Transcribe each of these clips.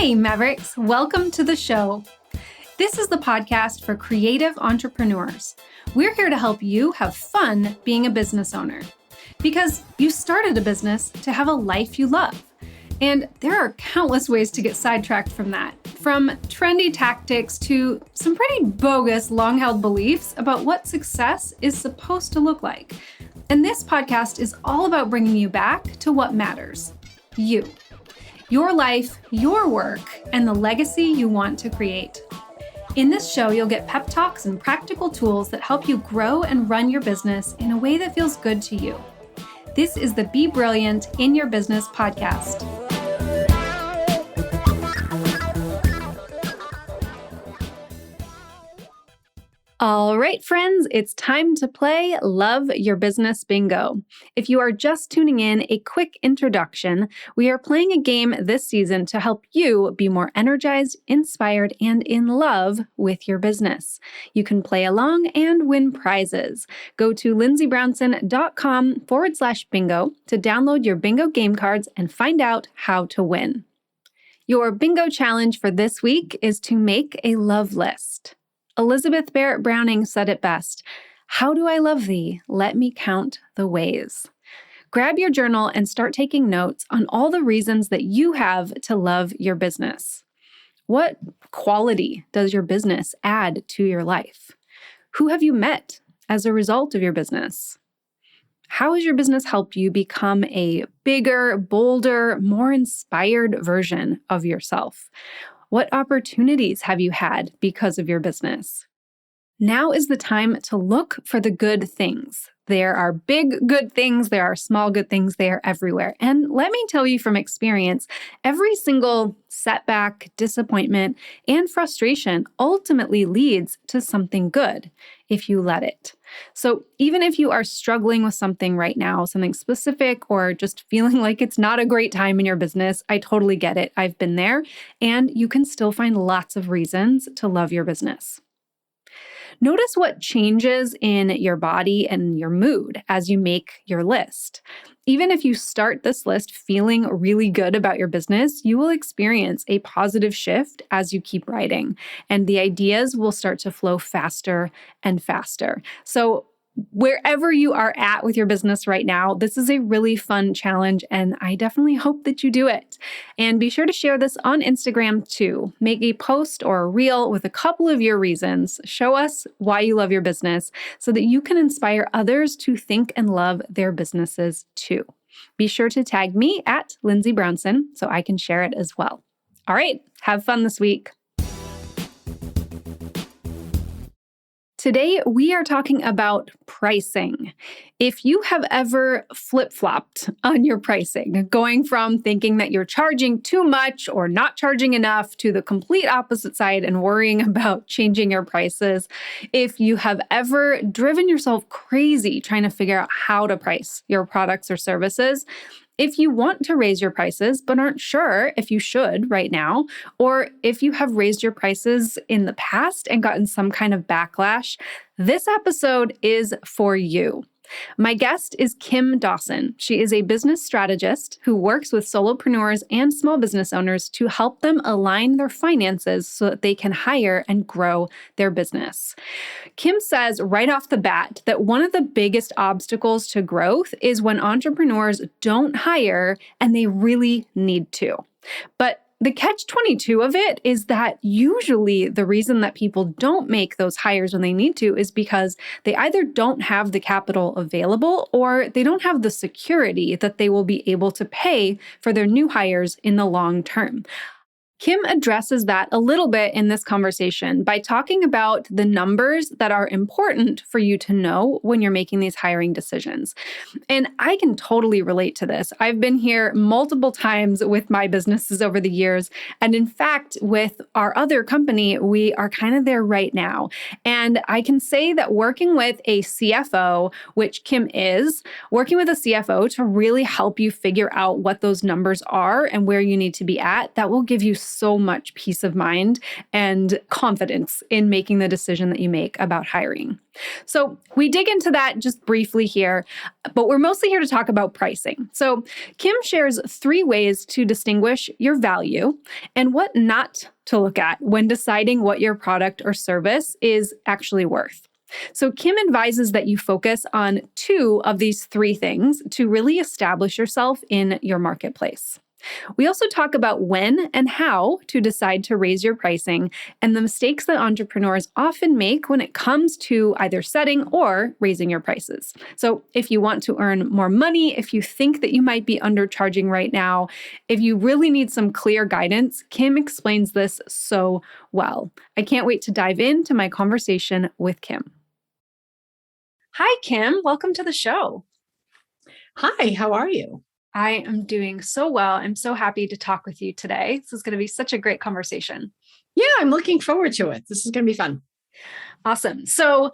Hey, Mavericks, welcome to the show. This is the podcast for creative entrepreneurs. We're here to help you have fun being a business owner because you started a business to have a life you love. And there are countless ways to get sidetracked from that, from trendy tactics to some pretty bogus long-held beliefs about what success is supposed to look like. And this podcast is all about bringing you back to what matters, you. Your life, your work, and the legacy you want to create. In this show, you'll get pep talks and practical tools that help you grow and run your business in a way that feels good to you. This is the Be Brilliant in Your Business podcast. All right, friends, it's time to play Love Your Business Bingo. If you are just tuning in, a quick introduction. We are playing a game this season to help you be more energized, inspired, and in love with your business. You can play along and win prizes. Go to lindsaybrownson.com/bingo to download your bingo game cards and find out how to win. Your bingo challenge for this week is to make a love list. Elizabeth Barrett Browning said it best, "How do I love thee? Let me count the ways." Grab your journal and start taking notes on all the reasons that you have to love your business. What quality does your business add to your life? Who have you met as a result of your business? How has your business helped you become a bigger, bolder, more inspired version of yourself? What opportunities have you had because of your business? Now is the time to look for the good things. There are big good things, there are small good things, they are everywhere. And let me tell you from experience, every single setback, disappointment, and frustration ultimately leads to something good if you let it. So even if you are struggling with something right now, something specific, or just feeling like it's not a great time in your business, I totally get it. I've been there, and you can still find lots of reasons to love your business. Notice what changes in your body and your mood as you make your list. Even if you start this list feeling really good about your business, you will experience a positive shift as you keep writing, and the ideas will start to flow faster and faster. So wherever you are at with your business right now, this is a really fun challenge, and I definitely hope that you do it. And be sure to share this on Instagram too. Make a post or a reel with a couple of your reasons. Show us why you love your business so that you can inspire others to think and love their businesses too. Be sure to tag me at Lindsay Brownson so I can share it as well. All right, have fun this week. Today, we are talking about pricing. If you have ever flip-flopped on your pricing, going from thinking that you're charging too much or not charging enough to the complete opposite side and worrying about changing your prices, if you have ever driven yourself crazy trying to figure out how to price your products or services, if you want to raise your prices but aren't sure if you should right now, or if you have raised your prices in the past and gotten some kind of backlash, this episode is for you. My guest is Kim Dawson. She is a business strategist who works with solopreneurs and small business owners to help them align their finances so that they can hire and grow their business. Kim says right off the bat that one of the biggest obstacles to growth is when entrepreneurs don't hire and they really need to. But the catch-22 of it is that usually the reason that people don't make those hires when they need to is because they either don't have the capital available or they don't have the security that they will be able to pay for their new hires in the long term. Kim addresses that a little bit in this conversation by talking about the numbers that are important for you to know when you're making these hiring decisions. And I can totally relate to this. I've been here multiple times with my businesses over the years. And in fact, with our other company, we are kind of there right now. And I can say that working with a CFO, which Kim is, working with a CFO to really help you figure out what those numbers are and where you need to be at, that will give you so much peace of mind and confidence in making the decision that you make about hiring. So we dig into that just briefly here, but we're mostly here to talk about pricing. So Kim shares 3 ways to distinguish your value and what not to look at when deciding what your product or service is actually worth. So Kim advises that you focus on 2 of these 3 things to really establish yourself in your marketplace. We also talk about when and how to decide to raise your pricing and the mistakes that entrepreneurs often make when it comes to either setting or raising your prices. So if you want to earn more money, if you think that you might be undercharging right now, if you really need some clear guidance, Kim explains this so well. I can't wait to dive into my conversation with Kim. Hi, Kim. Welcome to the show. Hi, how are you? I am doing so well. I'm so happy to talk with you today. This is going to be such a great conversation. Yeah, I'm looking forward to it. This is going to be fun. Awesome. So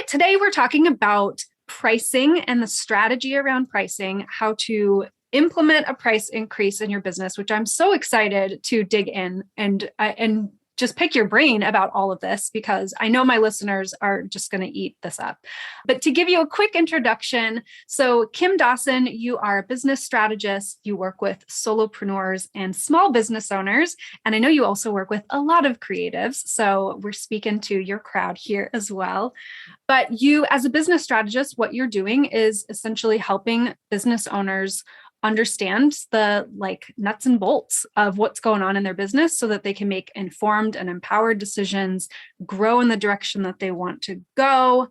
today we're talking about pricing and the strategy around pricing, how to implement a price increase in your business, which I'm so excited to dig in and just pick your brain about all of this, because I know my listeners are just going to eat this up. But to give you a quick introduction, so Kim Dawson, you are a business strategist. You work with solopreneurs and small business owners. And I know you also work with a lot of creatives. So we're speaking to your crowd here as well. But you, as a business strategist, what you're doing is essentially helping business owners understand the nuts and bolts of what's going on in their business so that they can make informed and empowered decisions, grow in the direction that they want to go.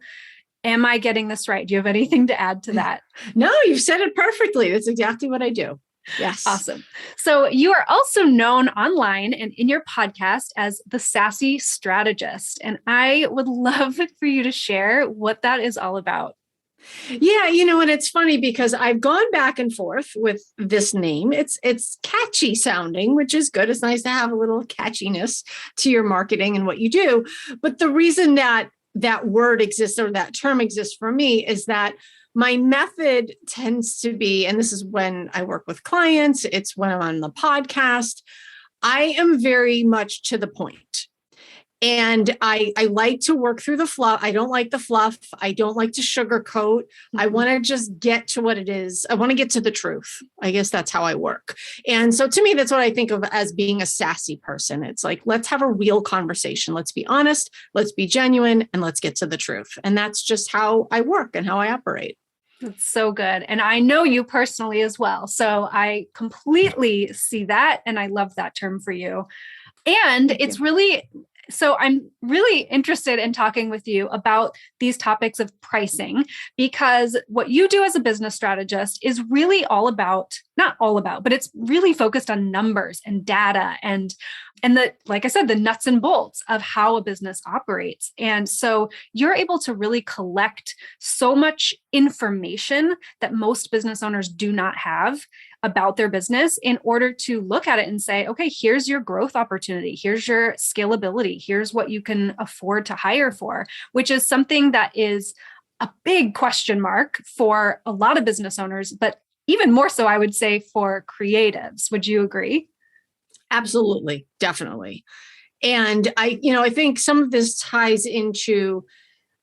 Am I getting this right? Do you have anything to add to that? No, you've said it perfectly. That's exactly what I do. Yes. Awesome. So you are also known online and in your podcast as the Sassy Strategist. And I would love for you to share what that is all about. Yeah, and it's funny because I've gone back and forth with this name. It's catchy sounding, which is good. It's nice to have a little catchiness to your marketing and what you do. But the reason that word exists or that term exists for me is that my method tends to be, and this is when I work with clients, it's when I'm on the podcast, I am very much to the point. And I like to work through the fluff. I don't like the fluff. I don't like to sugarcoat. I want to just get to what it is. I want to get to the truth. I guess that's how I work. And so to me, that's what I think of as being a sassy person. It's like, let's have a real conversation. Let's be honest. Let's be genuine. And let's get to the truth. And that's just how I work and how I operate. That's so good. And I know you personally as well. So I completely see that. And I love that term for you. And it's really... So I'm really interested in talking with you about these topics of pricing, because what you do as a business strategist is really not all about, but it's really focused on numbers and data and the, like I said, the nuts and bolts of how a business operates. And so you're able to really collect so much information that most business owners do not have about their business in order to look at it and say, okay, here's your growth opportunity. Here's your scalability. Here's what you can afford to hire for, which is something that is a big question mark for a lot of business owners, but even more so, I would say, for creatives. Would you agree? Absolutely. Definitely. And I think some of this ties into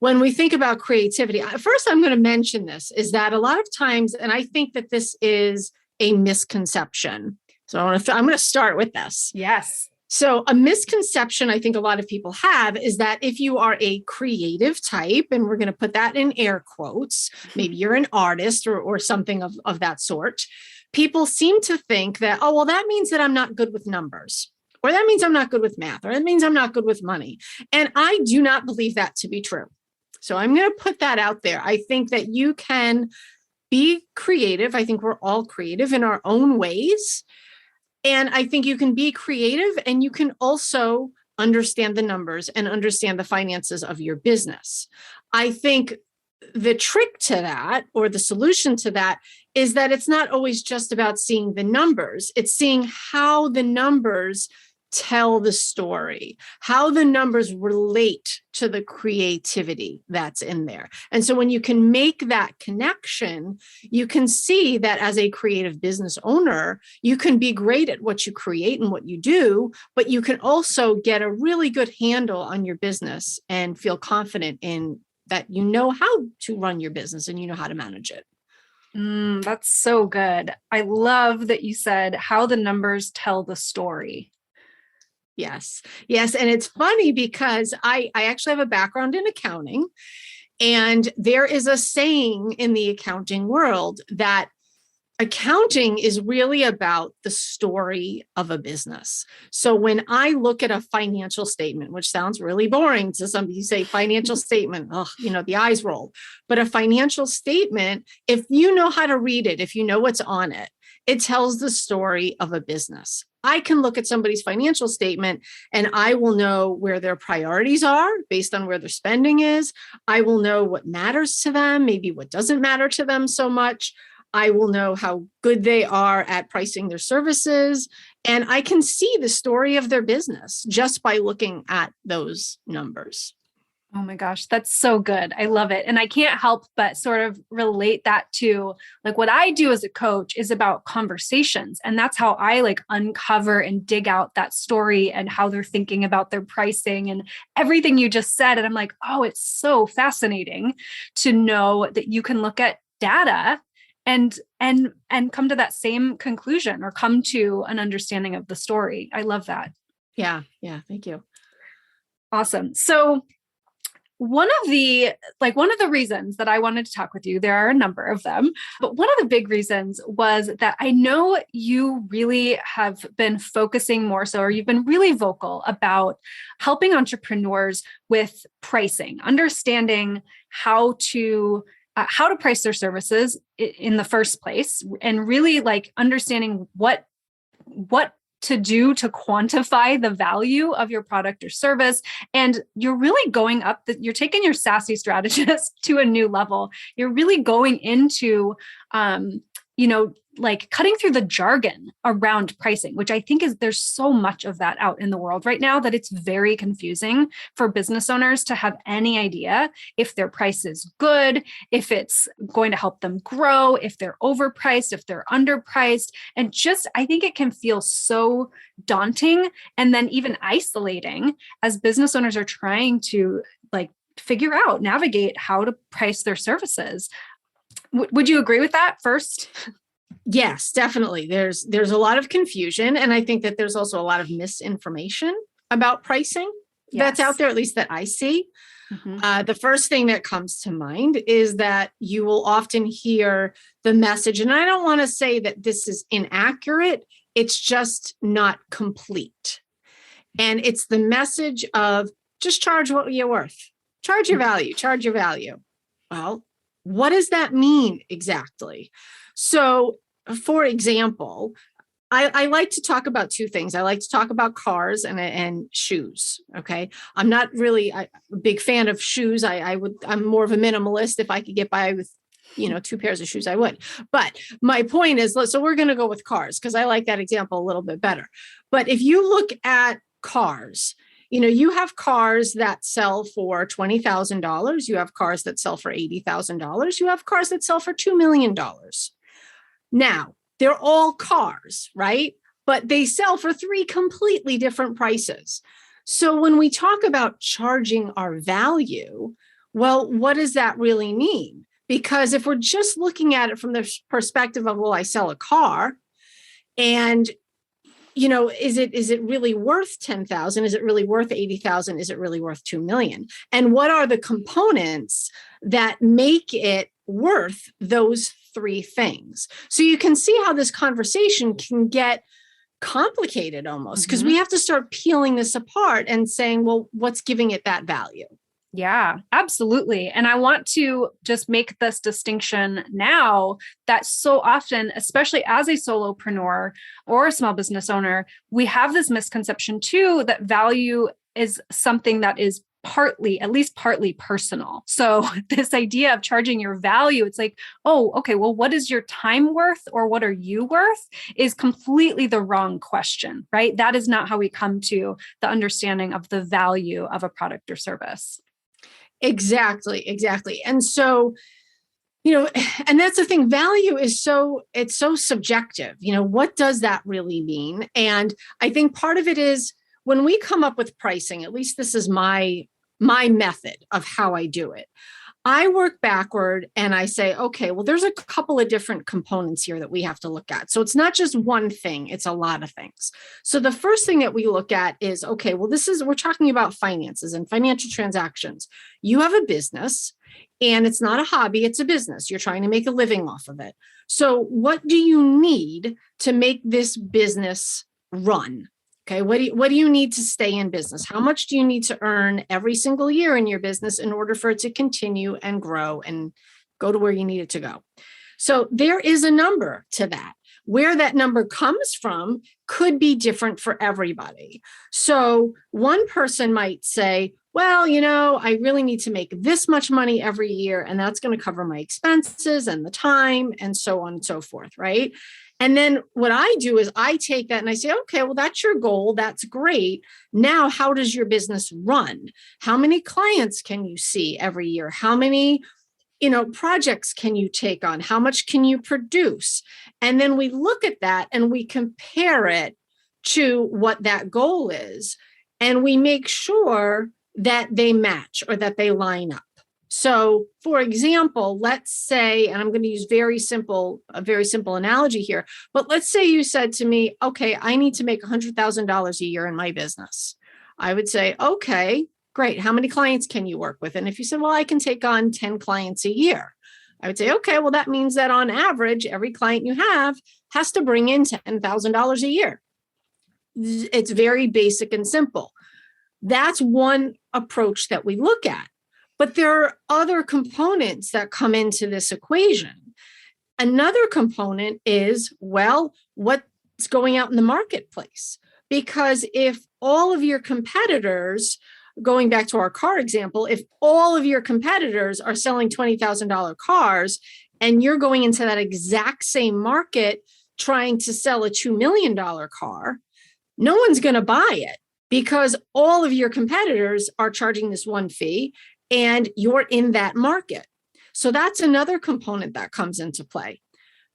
when we think about creativity. First, I'm going to mention this is that a lot of times, and I think that this is a misconception. So I'm going to start with this. Yes. So a misconception I think a lot of people have is that if you are a creative type, and we're going to put that in air quotes, maybe you're an artist or something of that sort, people seem to think that, oh, well, that means that I'm not good with numbers, or that means I'm not good with math, or that means I'm not good with money. And I do not believe that to be true. So I'm going to put that out there. I think that you can be creative. I think we're all creative in our own ways. And I think you can be creative and you can also understand the numbers and understand the finances of your business. I think the trick to that, or the solution to that, is that it's not always just about seeing the numbers. It's seeing how the numbers tell the story, how the numbers relate to the creativity that's in there. And so when you can make that connection, you can see that as a creative business owner, you can be great at what you create and what you do, but you can also get a really good handle on your business and feel confident in that you know how to run your business and you know how to manage it. That's so good. I love that you said how the numbers tell the story. Yes. Yes. And it's funny because I actually have a background in accounting, and there is a saying in the accounting world that accounting is really about the story of a business. So when I look at a financial statement, which sounds really boring to some, you say financial statement, the eyes roll. But a financial statement, if you know how to read it, if you know what's on it, it tells the story of a business. I can look at somebody's financial statement and I will know where their priorities are based on where their spending is. I will know what matters to them, maybe what doesn't matter to them so much. I will know how good they are at pricing their services. And I can see the story of their business just by looking at those numbers. Oh my gosh, that's so good. I love it. And I can't help but sort of relate that to like what I do as a coach is about conversations. And that's how I like uncover and dig out that story and how they're thinking about their pricing and everything you just said. And I'm like, oh, it's so fascinating to know that you can look at data and come to that same conclusion or come to an understanding of the story. I love that. Yeah. Thank you. Awesome. So one of the reasons that I wanted to talk with you, there are a number of them, but one of the big reasons was that I know you really have been focusing more so, or you've been really vocal about helping entrepreneurs with pricing, understanding how to price their services in the first place, and really like understanding what to do to quantify the value of your product or service. And you're really going up, you're taking your sassy strategist to a new level. You're really going into, like cutting through the jargon around pricing, which I think there's so much of that out in the world right now that it's very confusing for business owners to have any idea if their price is good, if it's going to help them grow, if they're overpriced, if they're underpriced. And just, I think it can feel so daunting and then even isolating as business owners are trying to like figure out, navigate how to price their services. Would you agree with that first? Yes, definitely. There's a lot of confusion. And I think that there's also a lot of misinformation about pricing that's out there, at least that I see. Mm-hmm. The first thing that comes to mind is that you will often hear the message, and I don't want to say that this is inaccurate, it's just not complete. And it's the message of just charge what you're worth, charge your value, charge your value. Well, what does that mean exactly? So, for example, I like to talk about two things. I like to talk about cars and shoes. Okay. I'm not really a big fan of shoes. I'm more of a minimalist. If I could get by with, two pairs of shoes, I would. But my point is, so we're going to go with cars because I like that example a little bit better. But if you look at cars, you have cars that sell for $20,000. You have cars that sell for $80,000. You have cars that sell for $2 million. Now, they're all cars, right? But they sell for three completely different prices. So when we talk about charging our value, well, what does that really mean? Because if we're just looking at it from the perspective of, well, I sell a car and is it really worth 10,000? Is it really worth 80,000? Is it really worth 2 million? And what are the components that make it worth those three things? So you can see how this conversation can get complicated almost because we have to start peeling this apart and saying, well, what's giving it that value? Yeah, absolutely. And I want to just make this distinction now that so often, especially as a solopreneur or a small business owner, we have this misconception too that value is something that is at least partly personal. So this idea of charging your value, it's like, oh, okay, well, what is your time worth or what are you worth is completely the wrong question, right? That is not how we come to the understanding of the value of a product or service. Exactly. And so, and that's the thing, value is it's so subjective. What does that really mean? And I think part of it is when we come up with pricing, at least this is my method of how I do it. I work backward and I say, okay, well, there's a couple of different components here that we have to look at. So it's not just one thing, it's a lot of things. So the first thing that we look at is, okay, well, we're talking about finances and financial transactions. You have a business and it's not a hobby, it's a business. You're trying to make a living off of it. So what do you need to make this business run? Okay, what do you need to stay in business? How much do you need to earn every single year in your business in order for it to continue and grow and go to where you need it to go? So there is a number to that. Where that number comes from could be different for everybody. So one person might say, well, I really need to make this much money every year, and that's going to cover my expenses and the time and so on and so forth, right? And then what I do is I take that and I say, okay, well, that's your goal. That's great. Now, how does your business run? How many clients can you see every year? How many, projects can you take on? How much can you produce? And then we look at that and we compare it to what that goal is. And we make sure that they match or that they line up. So, for example, let's say, and I'm going to use a very simple analogy here, but let's say you said to me, okay, I need to make $100,000 a year in my business. I would say, okay, great. How many clients can you work with? And if you said, well, I can take on 10 clients a year, I would say, okay, well, that means that on average, every client you have has to bring in $10,000 a year. It's very basic and simple. That's one approach that we look at. But there are other components that come into this equation. Another component is, well, what's going out in the marketplace? Because if all of your competitors, going back to our car example, if all of your competitors are selling $20,000 cars and you're going into that exact same market trying to sell a $2 million car, no one's going to buy it because all of your competitors are charging this one fee and you're in that market. So that's another component that comes into play.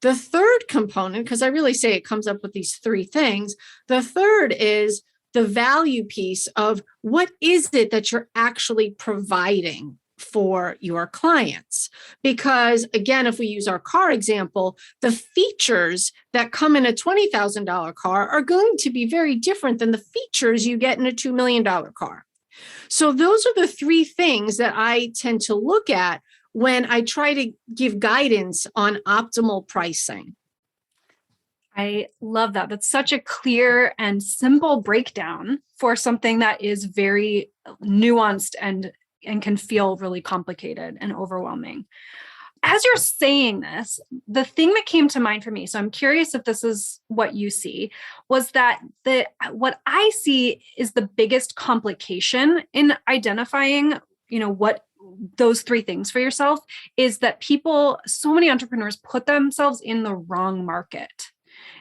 The third component, because I really say it comes up with these three things, the third is the value piece of what is it that you're actually providing for your clients. Because again, if we use our car example, the features that come in a $20,000 car are going to be very different than the features you get in a $2 million car. So those are the three things that I tend to look at when I try to give guidance on optimal pricing. I love that. That's such a clear and simple breakdown for something that is very nuanced and can feel really complicated and overwhelming. As you're saying this, the thing that came to mind for me, so I'm curious if this is what you see, was that what I see is the biggest complication in identifying, what those three things for yourself is that so many entrepreneurs put themselves in the wrong market.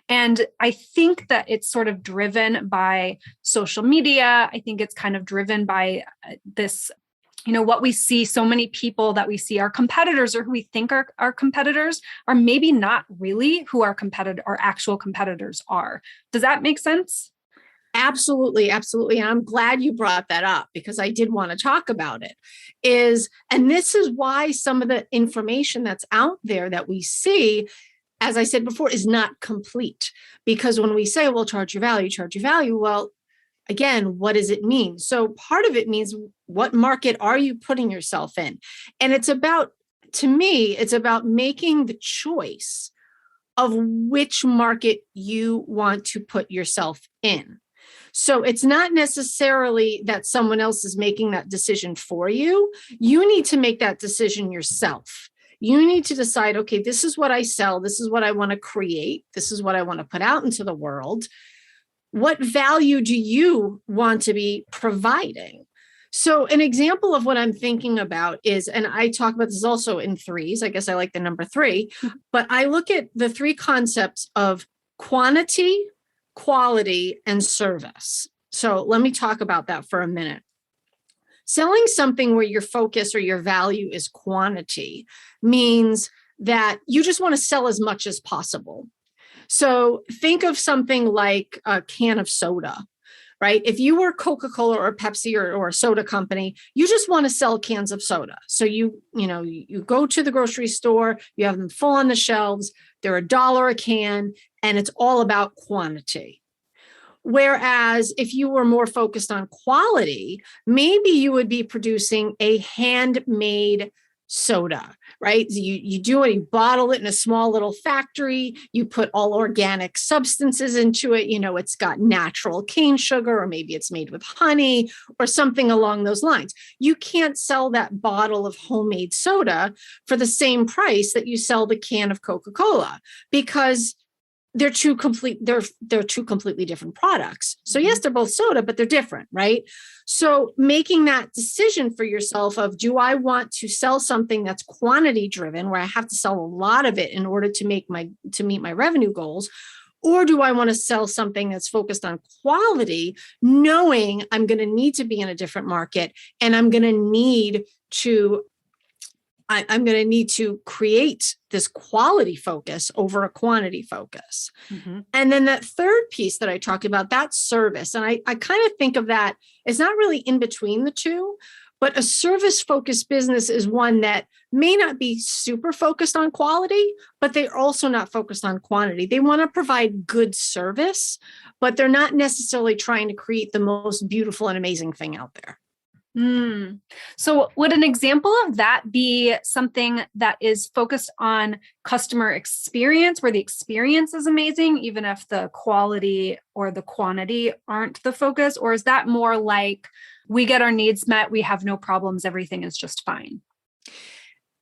And I think that it's sort of driven by social media. I think it's kind of driven by this, what we see, so many people that we see are competitors or who we think are our competitors are maybe not really who our actual competitors are. Does that make sense? Absolutely. And I'm glad you brought that up because I did want to talk about it. And this is why some of the information that's out there that we see, as I said before, is not complete. Because when we say, well, charge your value, well, again, what does it mean? So part of it means what market are you putting yourself in? And to me, it's about making the choice of which market you want to put yourself in. So it's not necessarily that someone else is making that decision for you. You need to make that decision yourself. You need to decide, okay, this is what I sell. This is what I want to create. This is what I want to put out into the world. What value do you want to be providing? So an example of what I'm thinking about is, and I talk about this also in threes, I guess I like the number three, but I look at the three concepts of quantity, quality, and service. So let me talk about that for a minute. Selling something where your focus or your value is quantity means that you just want to sell as much as possible. So think of something like a can of soda, right? If you were Coca-Cola or Pepsi or a soda company, you just want to sell cans of soda. So you go to the grocery store, you have them full on the shelves, they're $1 a can, and it's all about quantity. Whereas if you were more focused on quality, maybe you would be producing a handmade soda, right? You do it, you bottle it in a small little factory, you put all organic substances into it, it's got natural cane sugar, or maybe it's made with honey or something along those lines. You can't sell that bottle of homemade soda for the same price that you sell the can of Coca-Cola, because they're two completely different products. So yes, they're both soda, but they're different, right? So making that decision for yourself of, do I want to sell something that's quantity driven, where I have to sell a lot of it in order to meet my revenue goals? Or do I want to sell something that's focused on quality, knowing I'm going to need to be in a different market, and I'm going to need to create this quality focus over a quantity focus. Mm-hmm. And then that third piece that I talked about, that's service. And I kind of think of that as not really in between the two, but a service focused business is one that may not be super focused on quality, but they're also not focused on quantity. They want to provide good service, but they're not necessarily trying to create the most beautiful and amazing thing out there. So would an example of that be something that is focused on customer experience, where the experience is amazing, even if the quality or the quantity aren't the focus? Or is that more like, we get our needs met, we have no problems, everything is just fine?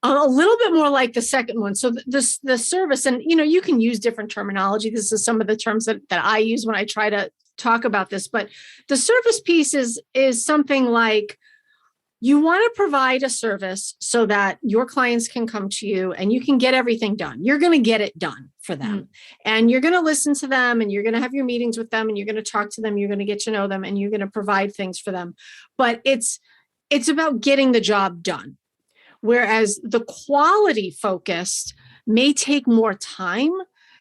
A little bit more like the second one. So the service, and you can use different terminology. This is some of the terms that I use when I try to talk about this, but the service piece is something like, you want to provide a service so that your clients can come to you and you can get everything done. You're going to get it done for them. And you're going to listen to them, and you're going to have your meetings with them, and you're going to talk to them. You're going to get to know them, and you're going to provide things for them. But it's about getting the job done. Whereas the quality focused may take more time,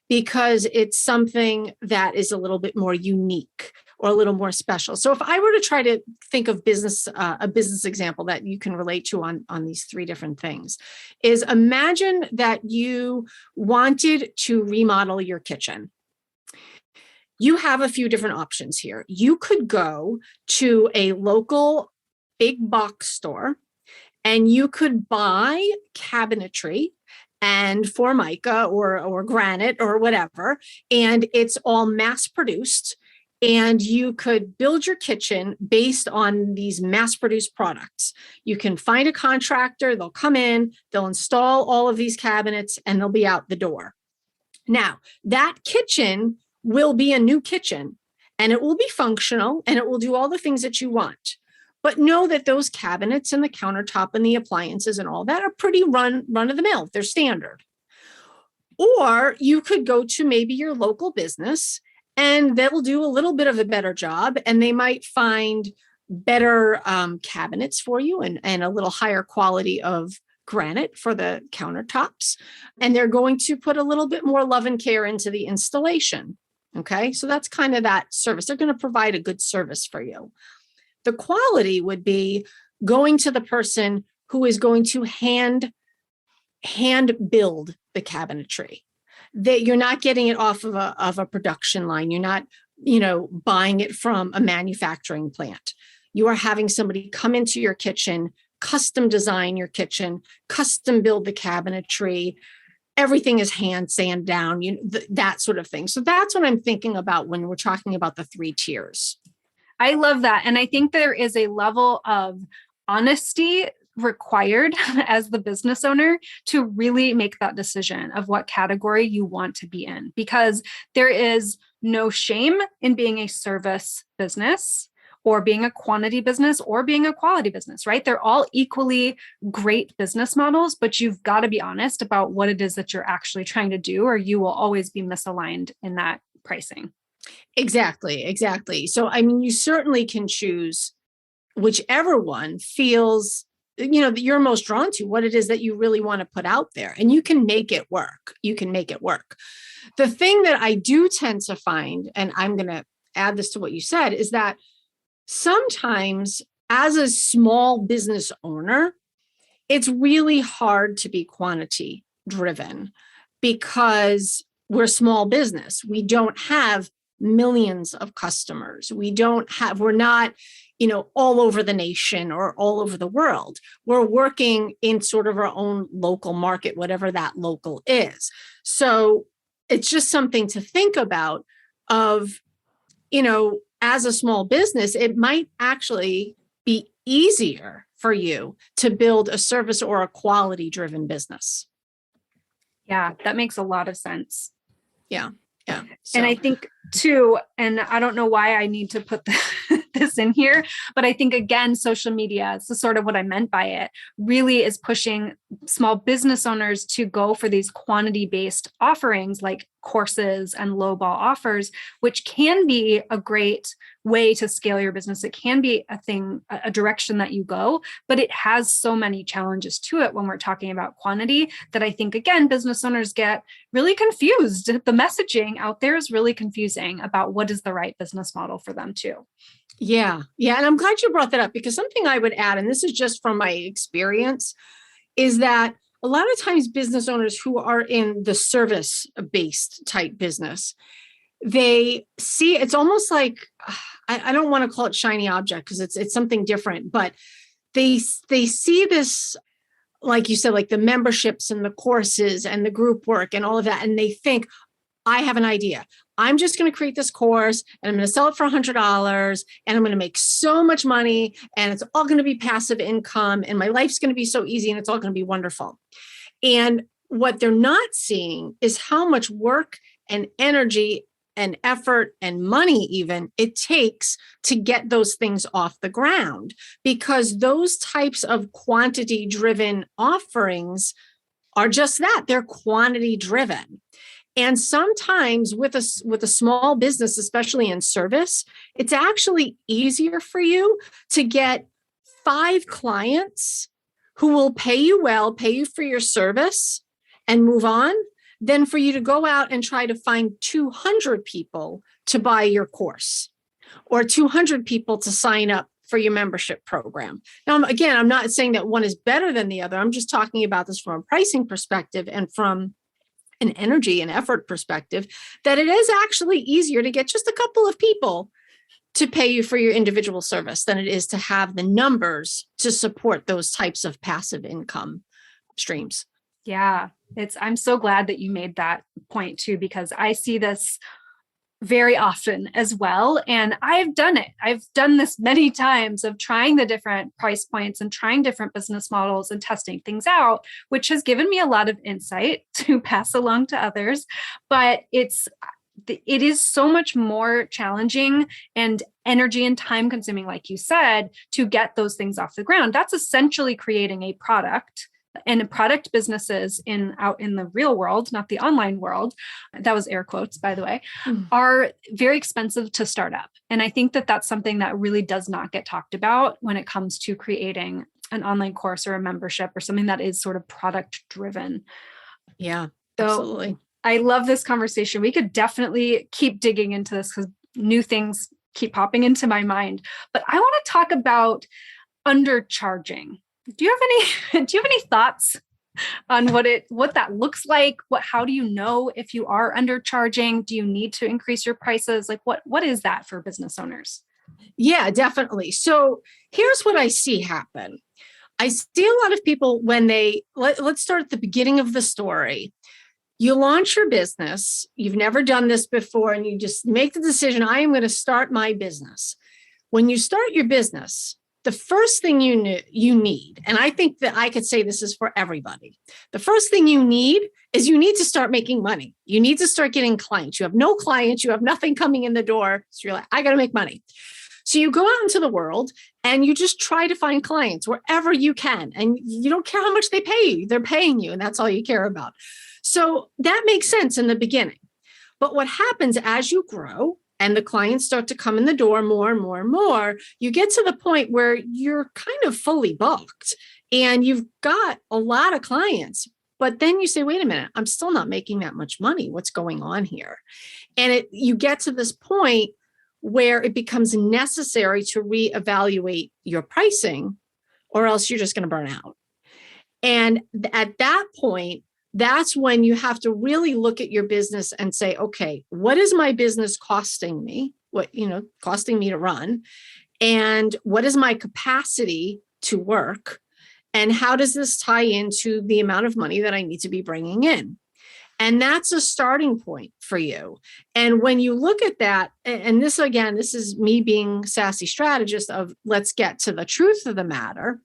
because it's something that is a little bit more unique or a little more special. So if I were to try to think of a business example that you can relate to on these three different things, is imagine that you wanted to remodel your kitchen. You have a few different options here. You could go to a local big box store, and you could buy cabinetry and Formica or granite or whatever, and it's all mass produced. And you could build your kitchen based on these mass-produced products. You can find a contractor, they'll come in, they'll install all of these cabinets, and they'll be out the door. Now, that kitchen will be a new kitchen, and it will be functional, and it will do all the things that you want. But know that those cabinets and the countertop and the appliances and all that are pretty run of the mill. They're standard. Or you could go to maybe your local business, and they'll do a little bit of a better job, and they might find better cabinets for you and a little higher quality of granite for the countertops. And they're going to put a little bit more love and care into the installation. Okay, so that's kind of that service. They're going to provide a good service for you. The quality would be going to the person who is going to hand build the cabinetry. That you're not getting it off of a production line. You're not, buying it from a manufacturing plant. You are having somebody come into your kitchen, custom design your kitchen, custom build the cabinetry. Everything is hand sand down, that sort of thing. So that's what I'm thinking about when we're talking about the three tiers. I love that. And I think there is a level of honesty required as the business owner to really make that decision of what category you want to be in, because there is no shame in being a service business or being a quantity business or being a quality business, right? They're all equally great business models, but you've got to be honest about what it is that you're actually trying to do, or you will always be misaligned in that pricing. Exactly, exactly. So, I mean, you certainly can choose whichever one feels, that you're most drawn to, what it is that you really want to put out there, and you can make it work. You can make it work. The thing that I do tend to find, and I'm going to add this to what you said, is that sometimes as a small business owner, it's really hard to be quantity driven because we're small business. We don't have millions of customers. We're not, all over the nation or all over the world. We're working in sort of our own local market, whatever that local is. So it's just something to think about of, as a small business, it might actually be easier for you to build a service or a quality driven business. Yeah, that makes a lot of sense. Yeah. Yeah. And I think too, and I don't know why I need to put this in here, but I think again, social media, this is sort of what I meant by it, really is pushing small business owners to go for these quantity-based offerings like courses and lowball offers, which can be a great way to scale your business. It can be a direction that you go, but it has so many challenges to it when we're talking about quantity that I think, again, business owners get really confused. The messaging out there is really confusing about what is the right business model for them too. Yeah. Yeah. And I'm glad you brought that up, because something I would add, and this is just from my experience, is that a lot of times business owners who are in the service-based type business, they see it's almost like, I don't want to call it shiny object because it's something different, but they see this, like you said, like the memberships and the courses and the group work and all of that, and they think, I have an idea. I'm just going to create this course and I'm going to sell it for $100 and I'm going to make so much money and it's all going to be passive income and my life's going to be so easy and it's all going to be wonderful. And what they're not seeing is how much work and energy and effort and money even it takes to get those things off the ground, because those types of quantity driven offerings are just that, they're quantity driven. And sometimes with a small business, especially in service, it's actually easier for you to get 5 clients who will pay you well, pay you for your service and move on, than for you to go out and try to find 200 people to buy your course or 200 people to sign up for your membership program. Now, again, I'm not saying that one is better than the other. I'm just talking about this from a pricing perspective and from an energy and effort perspective, that it is actually easier to get just a couple of people to pay you for your individual service than it is to have the numbers to support those types of passive income streams. Yeah, I'm so glad that you made that point too, because I see this very often as well. And I've done it. I've done this many times of trying the different price points and trying different business models and testing things out, which has given me a lot of insight to pass along to others. But it is so much more challenging and energy and time consuming, like you said, to get those things off the ground. That's essentially creating a product. And product businesses out in the real world, not the online world, that was air quotes, by the way, are very expensive to start up. And I think that that's something that really does not get talked about when it comes to creating an online course or a membership or something that is sort of product driven. Yeah, so absolutely. I love this conversation. We could definitely keep digging into this because new things keep popping into my mind. But I want to talk about undercharging. Do you have any thoughts on what that looks like? How do you know if you are undercharging? Do you need to increase your prices? Like what is that for business owners? Yeah, definitely. So here's what I see happen. I see a lot of people when let's start at the beginning of the story. You launch your business. You've never done this before, and you just make the decision, I am going to start my business. When you start your business, the first thing you need, and I think that I could say this is for everybody, the first thing you need to start making money. You need to start getting clients. You have no clients, you have nothing coming in the door. So you're like, I got to make money. So you go out into the world and you just try to find clients wherever you can. And you don't care how much they pay you. They're paying you, and that's all you care about. So that makes sense in the beginning. But what happens as you grow and the clients start to come in the door more and more and more, you get to the point where you're kind of fully booked and you've got a lot of clients. But then you say, wait a minute, I'm still not making that much money. What's going on here? And you get to this point where it becomes necessary to reevaluate your pricing, or else you're just going to burn out. And at that point, that's when you have to really look at your business and say, okay, what is my business costing me? Costing me to run? And what is my capacity to work? And how does this tie into the amount of money that I need to be bringing in? And that's a starting point for you. And when you look at that, and this is me being sassy strategist of let's get to the truth of the matter,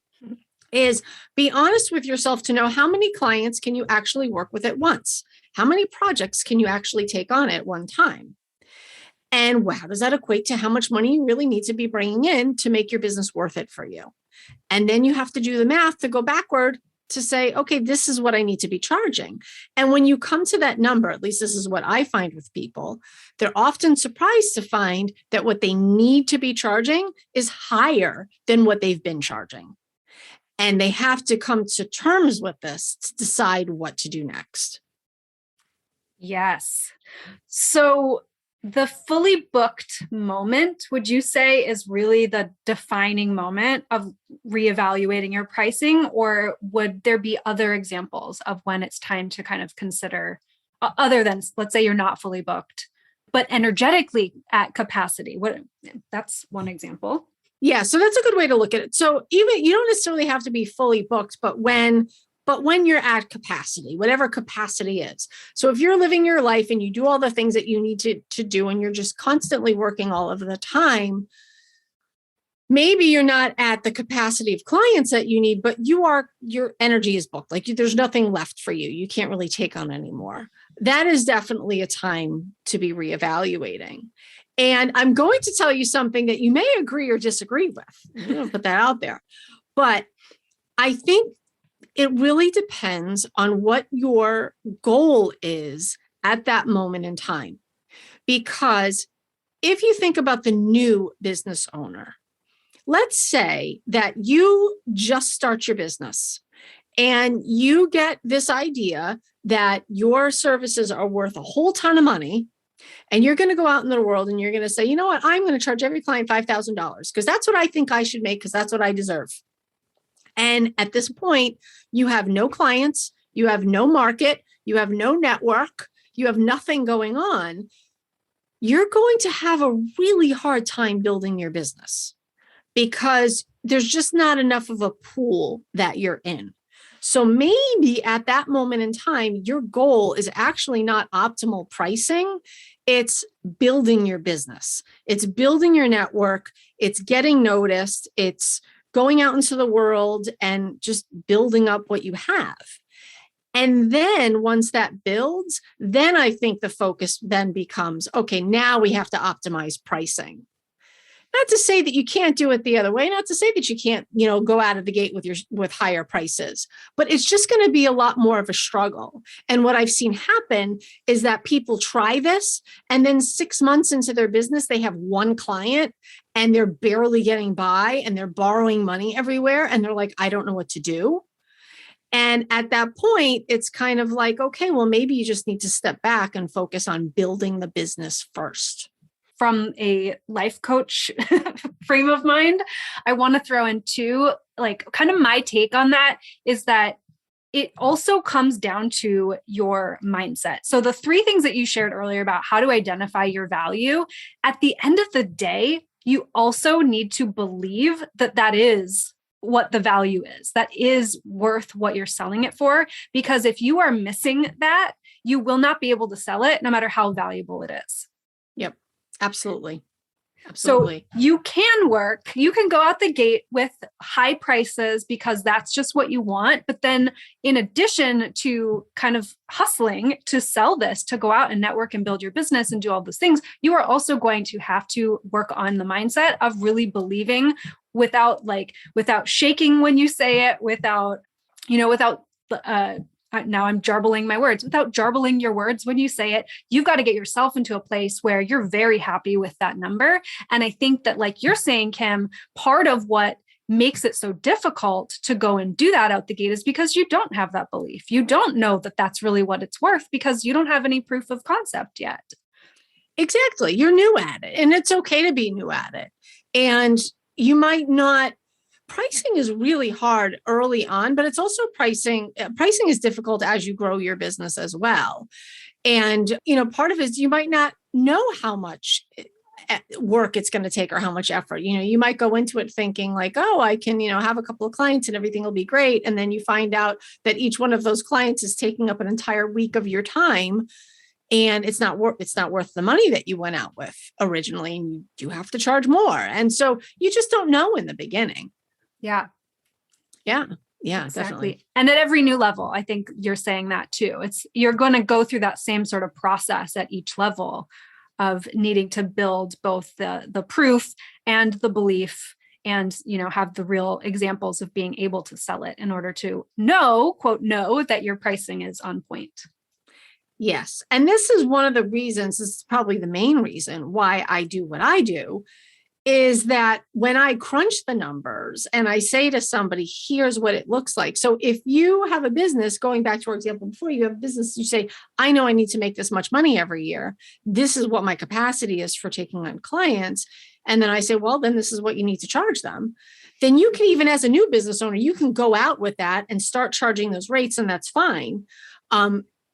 is be honest with yourself to know how many clients can you actually work with at once? How many projects can you actually take on at one time? And how does that equate to how much money you really need to be bringing in to make your business worth it for you? And then you have to do the math to go backward to say, okay, this is what I need to be charging. And when you come to that number, at least this is what I find with people, they're often surprised to find that what they need to be charging is higher than what they've been charging. And they have to come to terms with this to decide what to do next. Yes. So the fully booked moment, would you say, is really the defining moment of reevaluating your pricing? Or would there be other examples of when it's time to kind of consider, other than, let's say you're not fully booked, but energetically at capacity? That's one example. Yeah, so that's a good way to look at it. So even you don't necessarily have to be fully booked, but when you're at capacity, whatever capacity is. So if you're living your life and you do all the things that you need to do, and you're just constantly working all of the time, maybe you're not at the capacity of clients that you need, but your energy is booked. Like there's nothing left for you. You can't really take on anymore. That is definitely a time to be reevaluating. And I'm going to tell you something that you may agree or disagree with. I'm going to put that out there. But I think it really depends on what your goal is at that moment in time. Because if you think about the new business owner, let's say that you just start your business and you get this idea that your services are worth a whole ton of money. And you're going to go out in the world and you're going to say, you know what, I'm going to charge every client $5,000 because that's what I think I should make because that's what I deserve. And at this point, you have no clients, you have no market, you have no network, you have nothing going on. You're going to have a really hard time building your business because there's just not enough of a pool that you're in. So maybe at that moment in time, your goal is actually not optimal pricing. It's building your business. It's building your network. It's getting noticed. It's going out into the world and just building up what you have. And then once that builds, then I think the focus then becomes, okay, now we have to optimize pricing. Not to say that you can't do it the other way, not to say that you can't, go out of the gate with higher prices, but it's just going to be a lot more of a struggle. And what I've seen happen is that people try this and then 6 months into their business, they have one client and they're barely getting by and they're borrowing money everywhere. And they're like, I don't know what to do. And at that point, it's kind of like, okay, well, maybe you just need to step back and focus on building the business first. From a life coach frame of mind, I want to throw in too, like kind of my take on that is that it also comes down to your mindset. So the 3 things that you shared earlier about how to identify your value, at the end of the day, you also need to believe that that is what the value is, that is worth what you're selling it for. Because if you are missing that, you will not be able to sell it no matter how valuable it is. Yep. Absolutely. So Absolutely. you can go out the gate with high prices because that's just what you want. But then in addition to kind of hustling to sell this, to go out and network and build your business and do all those things, you are also going to have to work on the mindset of really believing without shaking when you say it, without now I'm jarbling my words, without jarbling your words when you say it. You've got to get yourself into a place where you're very happy with that number. And I think that, like you're saying, Kim, part of what makes it so difficult to go and do that out the gate is because you don't have that belief. You don't know that that's really what it's worth because you don't have any proof of concept yet. Exactly. You're new at it, and it's okay to be new at it. And you might not, pricing is really hard early on, but it's also pricing is difficult as you grow your business as well. And, part of it is you might not know how much work it's going to take or how much effort. You might go into it thinking like, oh, I can, have a couple of clients and everything will be great. And then you find out that each one of those clients is taking up an entire week of your time. And it's not worth the money that you went out with originally, and you have to charge more. And so you just don't know in the beginning. Yeah. Yeah, Exactly. definitely. And at every new level, I think you're saying that too. You're going to go through that same sort of process at each level of needing to build both the proof and the belief, and have the real examples of being able to sell it in order to quote, know that your pricing is on point. Yes. And this is one of the reasons, this is probably the main reason why I do what I do, is that when I crunch the numbers and I say to somebody, here's what it looks like. So if you have a business, going back to our example before, you have a business, you say, I know I need to make this much money every year. This is what my capacity is for taking on clients. And then I say, well, then this is what you need to charge them. Then you can, even as a new business owner, you can go out with that and start charging those rates, and that's fine.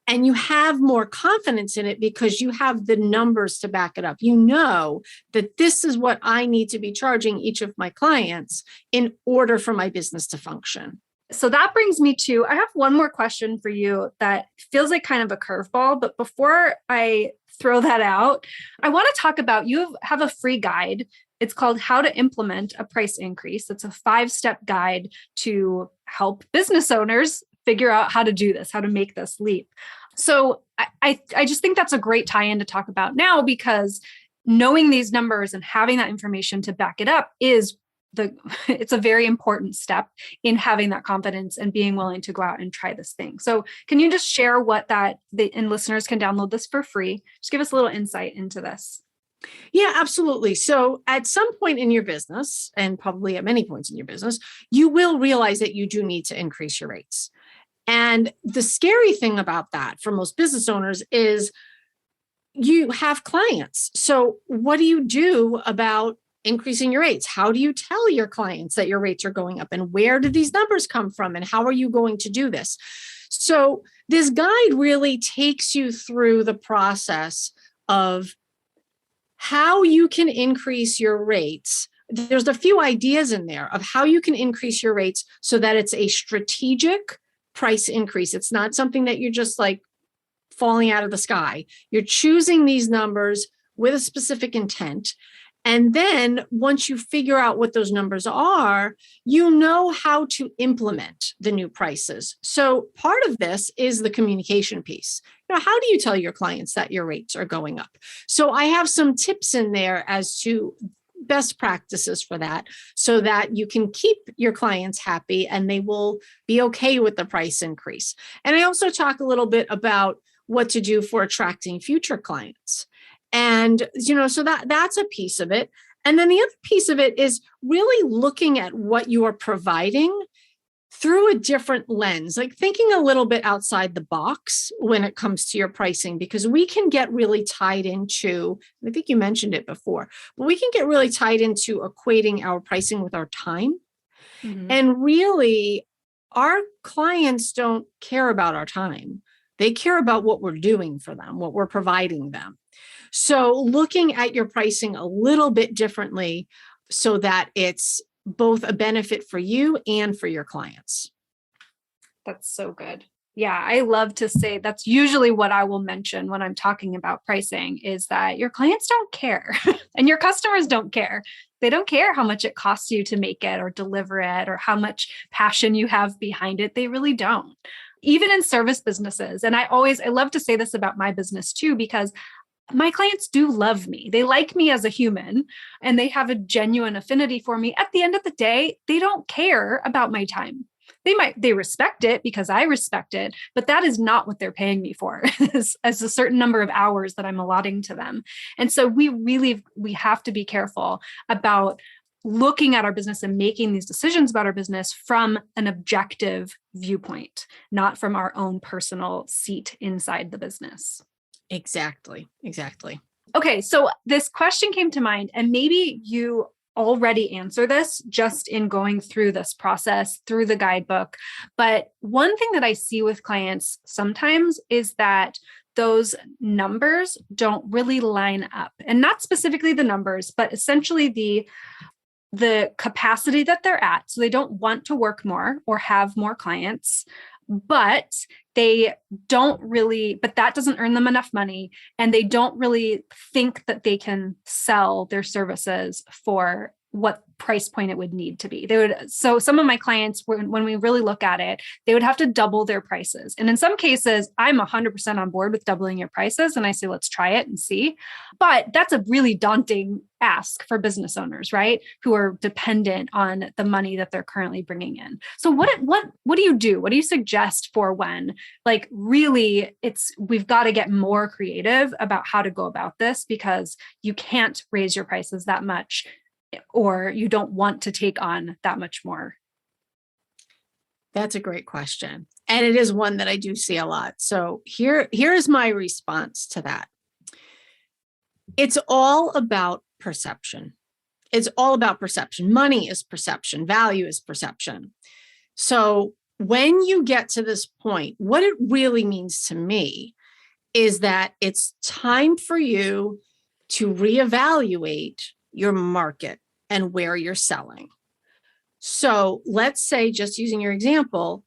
And you have more confidence in it because you have the numbers to back it up. You know that this is what I need to be charging each of my clients in order for my business to function. So that brings me to, I have one more question for you that feels like kind of a curveball, but before I throw that out, I want to talk about, you have a free guide. It's called How to Implement a Price Increase. It's a 5-step guide to help business owners figure out how to do this, how to make this leap. So I just think that's a great tie-in to talk about now, because knowing these numbers and having that information to back it up it's a very important step in having that confidence and being willing to go out and try this thing. So can you just share what and listeners can download this for free? Just give us a little insight into this. Yeah, absolutely. So at some point in your business, and probably at many points in your business, you will realize that you do need to increase your rates. And the scary thing about that for most business owners is you have clients. So what do you do about increasing your rates? How do you tell your clients that your rates are going up? And where do these numbers come from? And how are you going to do this? So this guide really takes you through the process of how you can increase your rates. There's a few ideas in there of how you can increase your rates so that it's a strategic price increase. It's not something that you're just like falling out of the sky. You're choosing these numbers with a specific intent. And then once you figure out what those numbers are, you know how to implement the new prices. So part of this is the communication piece. How do you tell your clients that your rates are going up? So I have some tips in there as to best practices for that, so that you can keep your clients happy and they will be okay with the price increase. And I also talk a little bit about what to do for attracting future clients. And, so that's a piece of it. And then the other piece of it is really looking at what you are providing through a different lens, like thinking a little bit outside the box when it comes to your pricing, because we can get really tied into, I think you mentioned it before, but we can get really tied into equating our pricing with our time. Mm-hmm. And really, our clients don't care about our time. They care about what we're doing for them, what we're providing them. So looking at your pricing a little bit differently so that it's both a benefit for you and for your clients. That's so good. Yeah, I love to say that's usually what I will mention when I'm talking about pricing is that your clients don't care and your customers don't care. They don't care how much it costs you to make it or deliver it or how much passion you have behind it. They really don't. Even in service businesses. And I love to say this about my business too, because my clients do love me. They like me as a human and they have a genuine affinity for me. At the end of the day, they don't care about my time. They respect it because I respect it, but that is not what they're paying me for as a certain number of hours that I'm allotting to them. And so we have to be careful about looking at our business and making these decisions about our business from an objective viewpoint, not from our own personal seat inside the business. Exactly. Exactly. Okay, so this question came to mind, and maybe you already answer this just in going through this process through the guidebook. But one thing that I see with clients sometimes is that those numbers don't really line up, and not specifically the numbers, but essentially the capacity that they're at. So they don't want to work more or have more clients, but but that doesn't earn them enough money. And they don't really think that they can sell their services for what price point it would need to be. So some of my clients, when we really look at it, they would have to double their prices. And in some cases, I'm 100% on board with doubling your prices. And I say, let's try it and see. But that's a really daunting ask for business owners, right? Who are dependent on the money that they're currently bringing in. So what do you do? What do you suggest for when, like, really we've got to get more creative about how to go about this, because you can't raise your prices that much, or you don't want to take on that much more? That's a great question. And it is one that I do see a lot. So here is my response to that. It's all about perception. It's all about perception. Money is perception. Value is perception. So when you get to this point, what it really means to me is that it's time for you to reevaluate your market and where you're selling. So let's say, just using your example,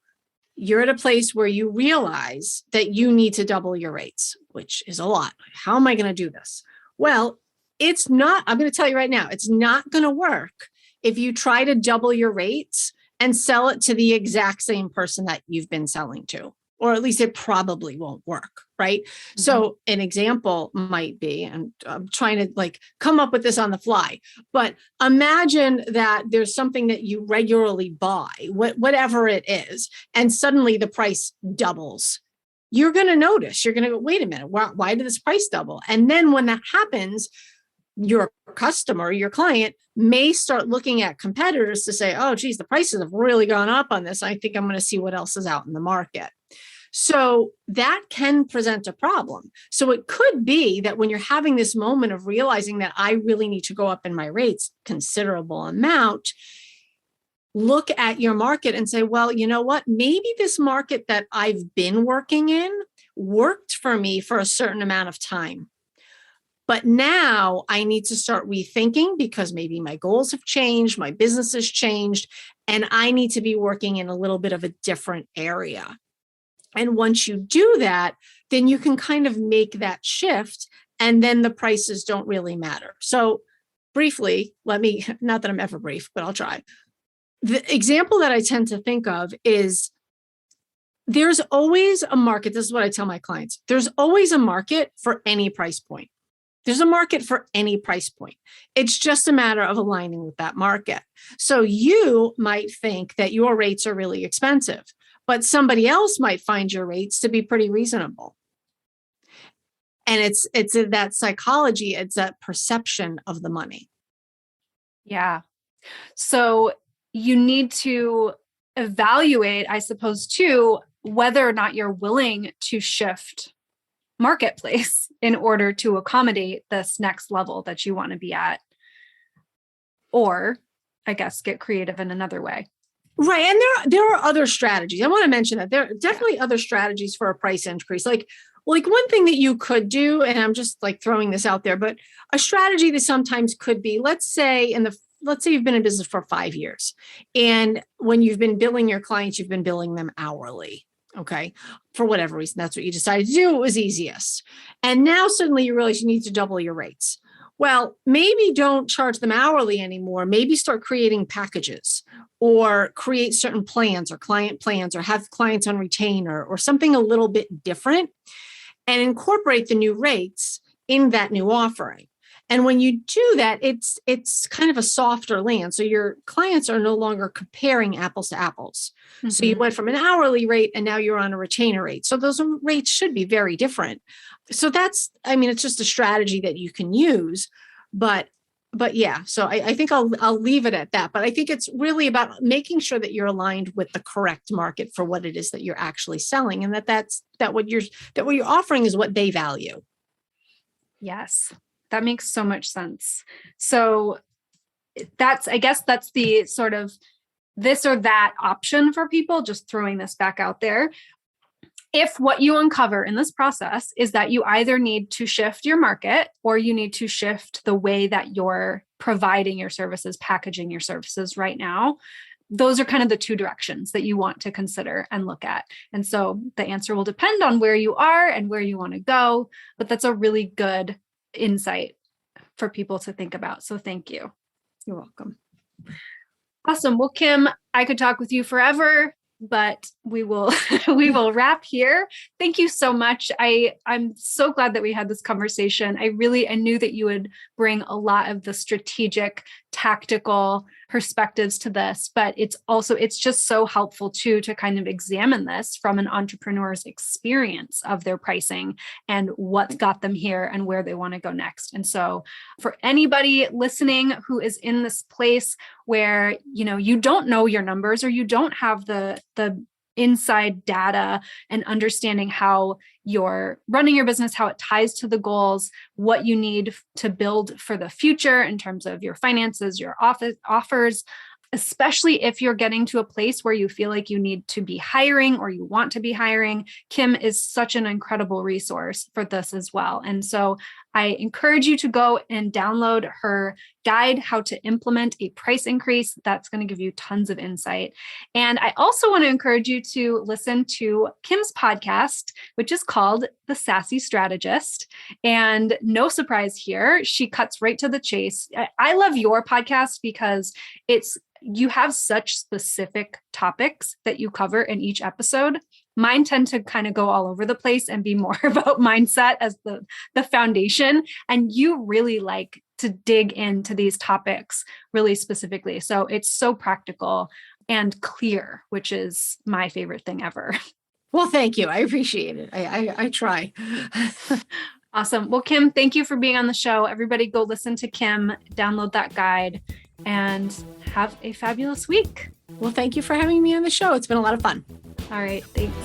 you're at a place where you realize that you need to double your rates, which is a lot. How am I going to do this? Well, I'm going to tell you right now, it's not going to work if you try to double your rates and sell it to the exact same person that you've been selling to, or at least it probably won't work, right? Mm-hmm. So an example might be, and I'm trying to come up with this on the fly, but imagine that there's something that you regularly buy, whatever it is, and suddenly the price doubles. You're going to notice, you're going to go, wait a minute, why did this price double? And then when that happens, your customer, your client may start looking at competitors to say, oh, geez, the prices have really gone up on this. I think I'm going to see what else is out in the market. So that can present a problem. So it could be that when you're having this moment of realizing that I really need to go up in my rates, considerable amount, look at your market and say, well, you know what? Maybe this market that I've been working in worked for me for a certain amount of time. But now I need to start rethinking, because maybe my goals have changed, my business has changed, and I need to be working in a little bit of a different area. And once you do that, then you can kind of make that shift, and then the prices don't really matter. So briefly, not that I'm ever brief, but I'll try. The example that I tend to think of is, there's always a market. This is what I tell my clients. There's always a market for any price point. There's a market for any price point. It's just a matter of aligning with that market. So you might think that your rates are really expensive, but somebody else might find your rates to be pretty reasonable. And it's that psychology, it's that perception of the money. Yeah. So you need to evaluate, I suppose, too, whether or not you're willing to shift marketplace in order to accommodate this next level that you want to be at, or I guess get creative in another way. Right. And there are other strategies. I want to mention that there are definitely other strategies for a price increase. Like one thing that you could do, and I'm just throwing this out there, but a strategy that sometimes could be, let's say you've been in business for 5 years, and when you've been billing your clients, you've been billing them hourly. Okay. For whatever reason, that's what you decided to do. It was easiest. And now suddenly you realize you need to double your rates. Well, maybe don't charge them hourly anymore. Maybe start creating packages or create certain plans or client plans or have clients on retainer or something a little bit different and incorporate the new rates in that new offering. And when you do that, it's kind of a softer land. So your clients are no longer comparing apples to apples. Mm-hmm. So you went from an hourly rate and now you're on a retainer rate. So those rates should be very different. So it's just a strategy that you can use. But yeah, so I think I'll leave it at that. But I think it's really about making sure that you're aligned with the correct market for what it is that you're actually selling, and that what you're offering is what they value. Yes. That makes so much sense. So I guess that's the sort of this or that option for people, just throwing this back out there. If what you uncover in this process is that you either need to shift your market or you need to shift the way that you're providing your services, packaging your services right now, those are kind of the two directions that you want to consider and look at. And so the answer will depend on where you are and where you want to go, but that's a really good insight for people to think about. So thank you. You're welcome. Awesome. Well, Kim, I could talk with you forever, but we will wrap here. Thank you so much. I'm so glad that we had this conversation. I knew that you would bring a lot of the strategic, tactical perspectives to this, but it's just so helpful too, to kind of examine this from an entrepreneur's experience of their pricing and what got them here and where they want to go next. And so for anybody listening who is in this place where, you don't know your numbers or you don't have the inside data and understanding how you're running your business, how it ties to the goals, what you need to build for the future in terms of your finances, your offers, especially if you're getting to a place where you feel like you need to be hiring or you want to be hiring. Kim is such an incredible resource for this as well. And so I encourage you to go and download her guide, How to Implement a Price Increase. That's going to give you tons of insight. And I also want to encourage you to listen to Kim's podcast, which is called The Sassy Strategist. And no surprise here, she cuts right to the chase. I love your podcast because you have such specific topics that you cover in each episode. Mine tend to kind of go all over the place and be more about mindset as the foundation. And you really like to dig into these topics really specifically. So it's so practical and clear, which is my favorite thing ever. Well, thank you. I appreciate it. I try. Awesome. Well, Kim, thank you for being on the show. Everybody go listen to Kim, download that guide, and have a fabulous week. Well, thank you for having me on the show. It's been a lot of fun. All right. Thanks.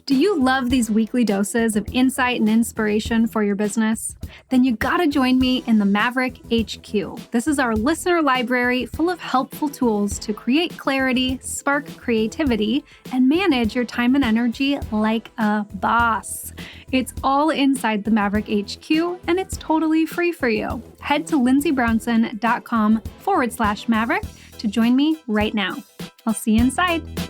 Do you love these weekly doses of insight and inspiration for your business? Then you gotta join me in the Maverick HQ. This is our listener library full of helpful tools to create clarity, spark creativity, and manage your time and energy like a boss. It's all inside the Maverick HQ, and it's totally free for you. Head to lindsaybrownson.com/Maverick to join me right now. I'll see you inside.